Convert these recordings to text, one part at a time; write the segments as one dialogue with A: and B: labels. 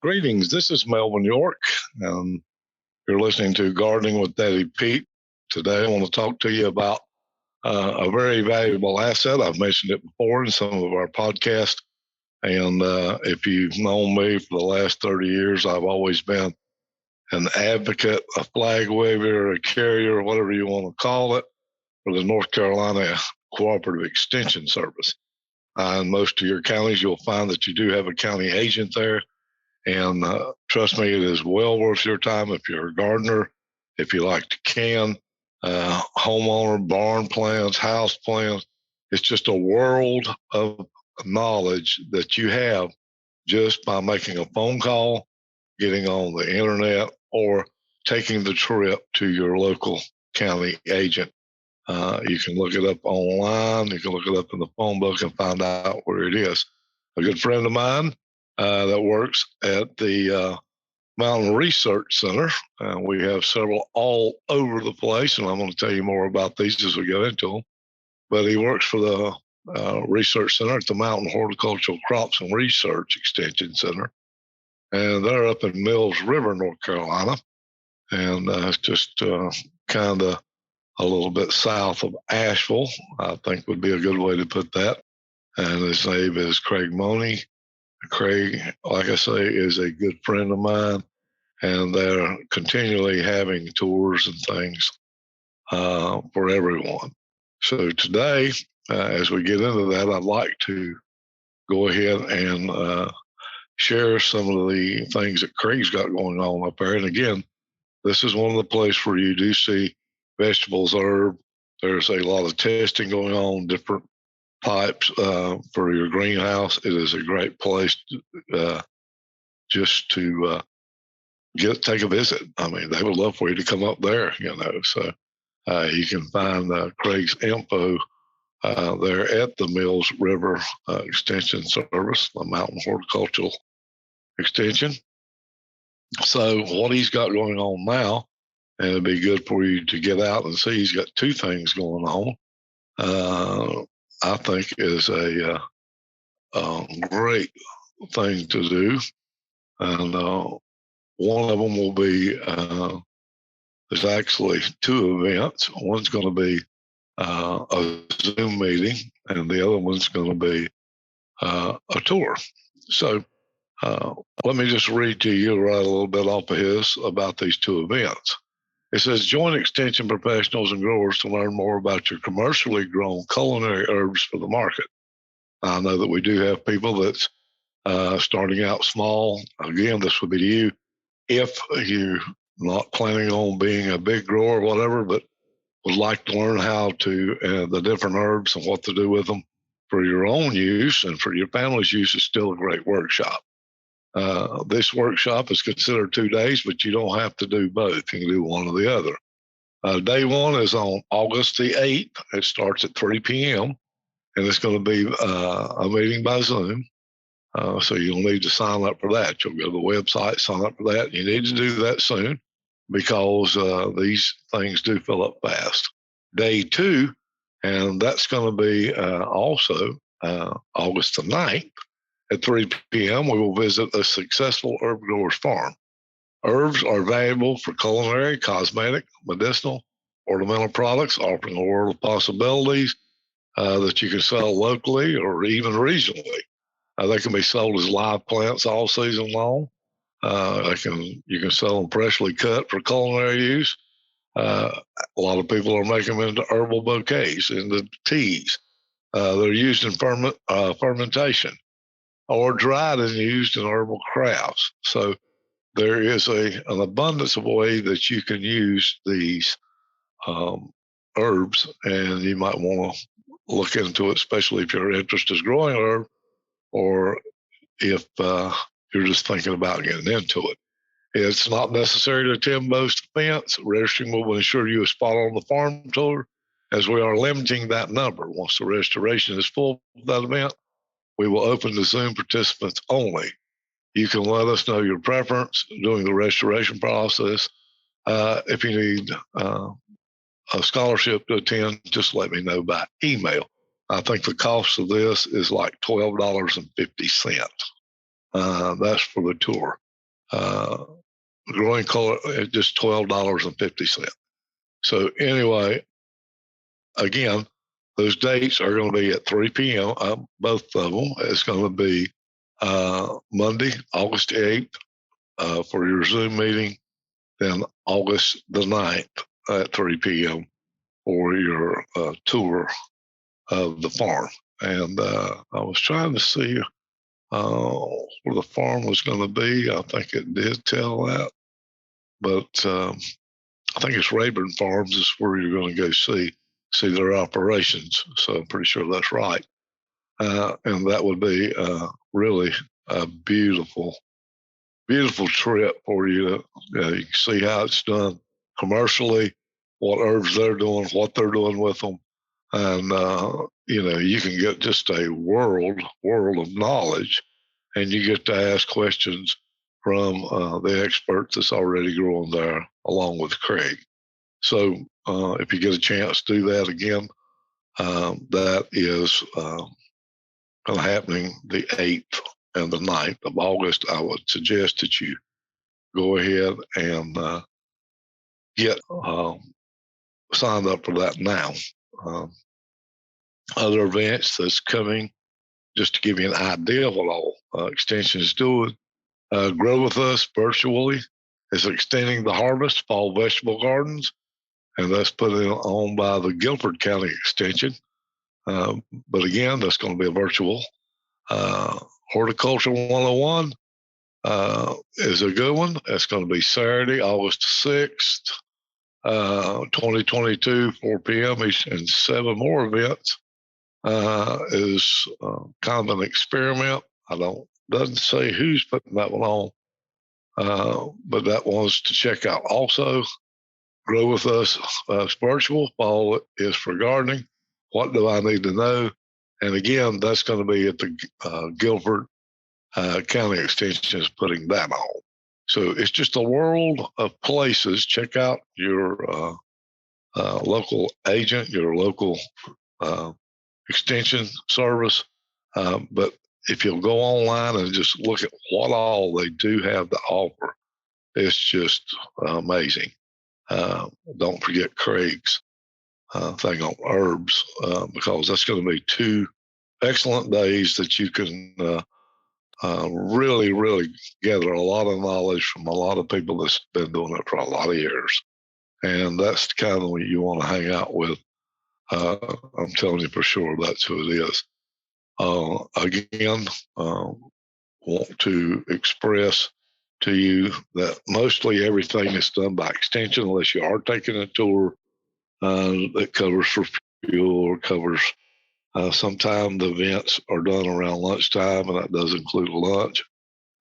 A: Greetings. This is Melvin York. You're listening to Gardening with Daddy Pete. Today, I want to talk to you about a very valuable asset. I've mentioned it before in some of our podcasts. And if you've known me for the last 30 years, I've always been an advocate, a flag waver, a carrier, whatever you want to call it, for the North Carolina Cooperative Extension Service. In most of your counties, you'll find that you do have a county agent there. And trust me, it is well worth your time if you're a gardener, if you like to can, homeowner, barn plans, house plans. It's just a world of knowledge that you have just by making a phone call, getting on the internet, or taking the trip to your local county agent. You can look it up online. You can look it up in the phone book and find out where it is. A good friend of mine that works at the Mountain Research Center. We have several all over the place, and I'm going to tell you more about these as we go into them. But he works for the Research Center at the Mountain Horticultural Crops and Research Extension Center. And they're up in Mills River, North Carolina. And it's just kind of a little bit south of Asheville, I think would be a good way to put that. And his name is Craig Money. Craig, like I say, is a good friend of mine, and they're continually having tours and things for everyone. So today, as we get into that, I'd like to go ahead and share some of the things that Craig's got going on up there. And again, this is one of the places where you do see vegetables, herb. There's a lot of testing going on, different types for your greenhouse. It is a great place just to take a visit. I mean, they would love for you to come up there, So you can find Craig's info there at the Mills River Extension Service, the Mountain Horticultural Extension. So what he's got going on now, and it'd be good for you to get out and see, he's got two things going on. I think is a great thing to do. And one of them will be, there's actually two events. One's going to be a Zoom meeting, and the other one's going to be a tour. So let me just read to you right a little bit off of his about these two events. It says, join extension professionals and growers to learn more about your commercially grown culinary herbs for the market. I know that we do have people that's starting out small. Again, this would be to you if you're not planning on being a big grower or whatever, but would like to learn how to, the different herbs and what to do with them for your own use and for your family's use is still a great workshop. This workshop is considered 2 days, but you don't have to do both. You can do one or the other. Day one is on August the 8th. It starts at 3 p.m., and it's going to be a meeting by Zoom. So you'll need to sign up for that. You'll go to the website, sign up for that. You need to do that soon because these things do fill up fast. Day two, and that's going to be also August the 9th. At 3 p.m., we will visit a successful herb grower's farm. Herbs are valuable for culinary, cosmetic, medicinal, ornamental products, offering a world of possibilities that you can sell locally or even regionally. They can be sold as live plants all season long. You can sell them freshly cut for culinary use. A lot of people are making them into herbal bouquets, into teas. They're used in fermentation, or dried and used in herbal crafts. So there is an abundance of ways that you can use these herbs, and you might want to look into it, especially if your interest is growing herb, or if you're just thinking about getting into it. It's not necessary to attend most events. Registering will ensure you a spot on the farm tour, as we are limiting that number. Once the registration is full for that event, we will open to Zoom participants only. You can let us know your preference during the registration process. If you need a scholarship to attend, just let me know by email. I think the cost of this is like $12.50. That's for the tour. growing color at just $12.50. So anyway, again, those dates are going to be at 3 p.m. Both of them. It's going to be Monday, August 8th for your Zoom meeting, then August the 9th at 3 p.m. for your tour of the farm. And I was trying to see where the farm was going to be. I think it did tell that. But I think it's Rayburn Farms is where you're going to go see their operations. So I'm pretty sure that's right. And that would be really a beautiful trip for you. You can see how it's done commercially, what herbs they're doing, what they're doing with them. And, you can get just a world of knowledge, and you get to ask questions from the experts that's already growing there along with Craig. So if you get a chance to do that again, that is happening the 8th and the 9th of August. I would suggest that you go ahead and get signed up for that now. Other events that's coming, just to give you an idea of what all Extension is doing. Grow with Us virtually is extending the harvest fall vegetable gardens, and that's put on by the Guilford County Extension. But again, that's going to be a virtual. Horticulture 101 is a good one. That's going to be Saturday, August 6th, 2022, 4 p.m. And 7 more events. Is kind of an experiment. Doesn't say who's putting that one on, but that one's to check out. Also, Grow With Us virtual. Fall is for gardening. What do I need to know? And again, that's going to be at the Guilford County Extension is putting that on. So it's just a world of places. Check out your local agent, your local extension service. But if you'll go online and just look at what all they do have to offer, it's just amazing. Don't forget Craig's thing on herbs, because that's going to be 2 excellent days that you can really, really gather a lot of knowledge from a lot of people that's been doing it for a lot of years. And that's kind of what you want to hang out with. I'm telling you for sure that's who it is. Again, want to express to you that mostly everything is done by extension, unless you are taking a tour that covers for fuel or covers. Sometimes the events are done around lunchtime, and that does include a lunch.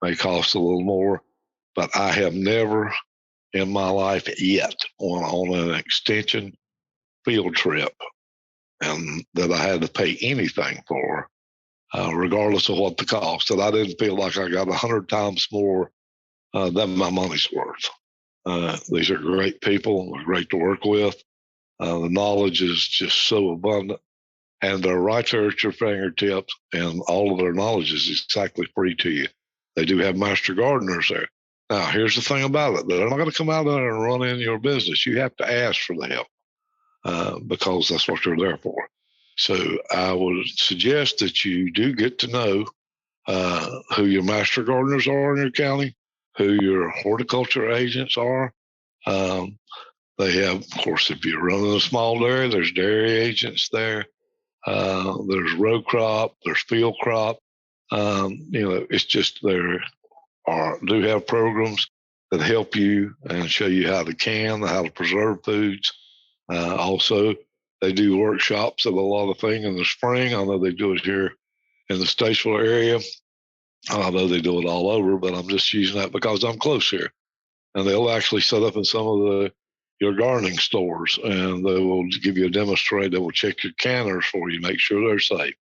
A: May cost a little more, but I have never in my life yet went on an extension field trip and that I had to pay anything for, regardless of what the cost. That I didn't feel like I got 100 times more than my money's worth. These are great people. They're great to work with. The knowledge is just so abundant, and they're right there at your fingertips, and all of their knowledge is exactly free to you. They do have master gardeners there. Now, here's the thing about it. They're not going to come out there and run in your business. You have to ask for the help because that's what they're there for. So I would suggest that you do get to know who your master gardeners are in your county, who your horticulture agents are. They have, of course, if you're running a small dairy, there's dairy agents there. There's row crop, there's field crop. It's just there do have programs that help you and show you how to can, how to preserve foods. Also, they do workshops of a lot of things in the spring. I know they do it here in the Statesville area. I know they do it all over, but I'm just using that because I'm close here. And they'll actually set up in some of your gardening stores, and they will give you a demonstrator. They will check your canners for you, make sure they're safe,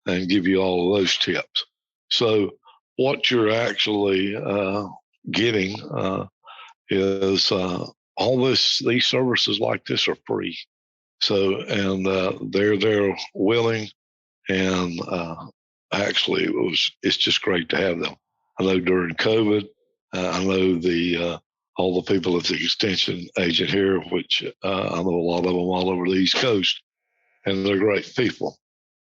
A: and give you all of those tips. So what you're actually getting is all these services like this are free. So, and they're willing, and actually it's just great to have them. I know during COVID, I know all the people at the extension agent here, which I know a lot of them all over the East Coast, and they're great people.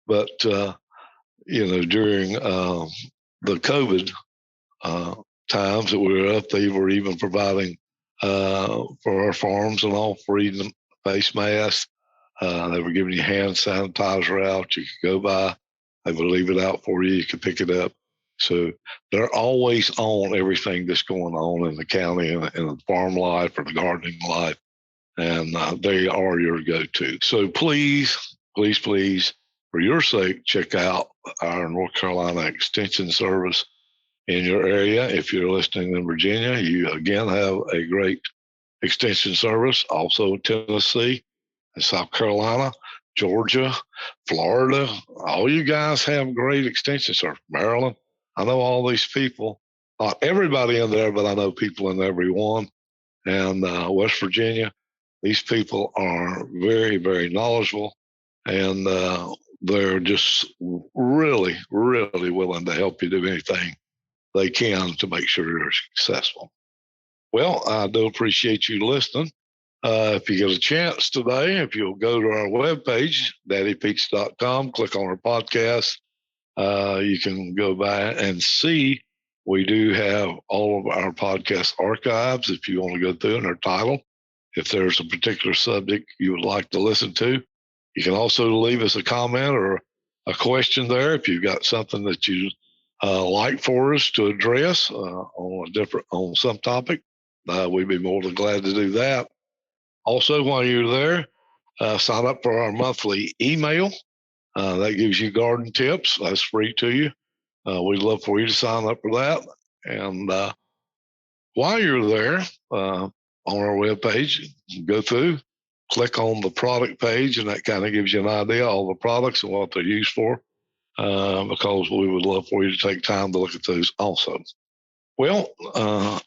A: But during the COVID times that we were up, they were even providing for our farms and all free face masks. They were giving you hand sanitizer out. You could go by. They would leave it out for you. You could pick it up. So they're always on everything that's going on in the county and in the farm life or the gardening life. And they are your go-to. So please, please, please, for your sake, check out our North Carolina Extension Service in your area. If you're listening in Virginia, you again have a great extension service. Also Tennessee and South Carolina, Georgia, Florida, all you guys have great extension service. Maryland, I know all these people, not everybody in there, but I know people in every one. And West Virginia, these people are very, very knowledgeable, and they're just really, really willing to help you do anything they can to make sure you're successful. Well, I do appreciate you listening. If you get a chance today, if you'll go to our webpage, daddypete's.com, click on our podcast, you can go by and see we do have all of our podcast archives if you want to go through and their title. If there's a particular subject you would like to listen to, you can also leave us a comment or a question there if you've got something that you like for us to address on some topic. We'd be more than glad to do that. Also, while you're there, sign up for our monthly email. That gives you garden tips. That's free to you. We'd love for you to sign up for that. And while you're there on our webpage, go through, click on the product page, and that kind of gives you an idea of all the products and what they're used for, because we would love for you to take time to look at those also. Well,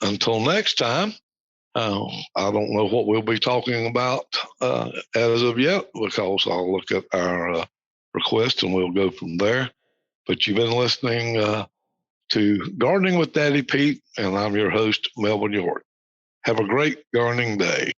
A: until next time, I don't know what we'll be talking about as of yet, because I'll look at our request and we'll go from there. But you've been listening to Gardening with Daddy Pete, and I'm your host, Melvin York. Have a great gardening day.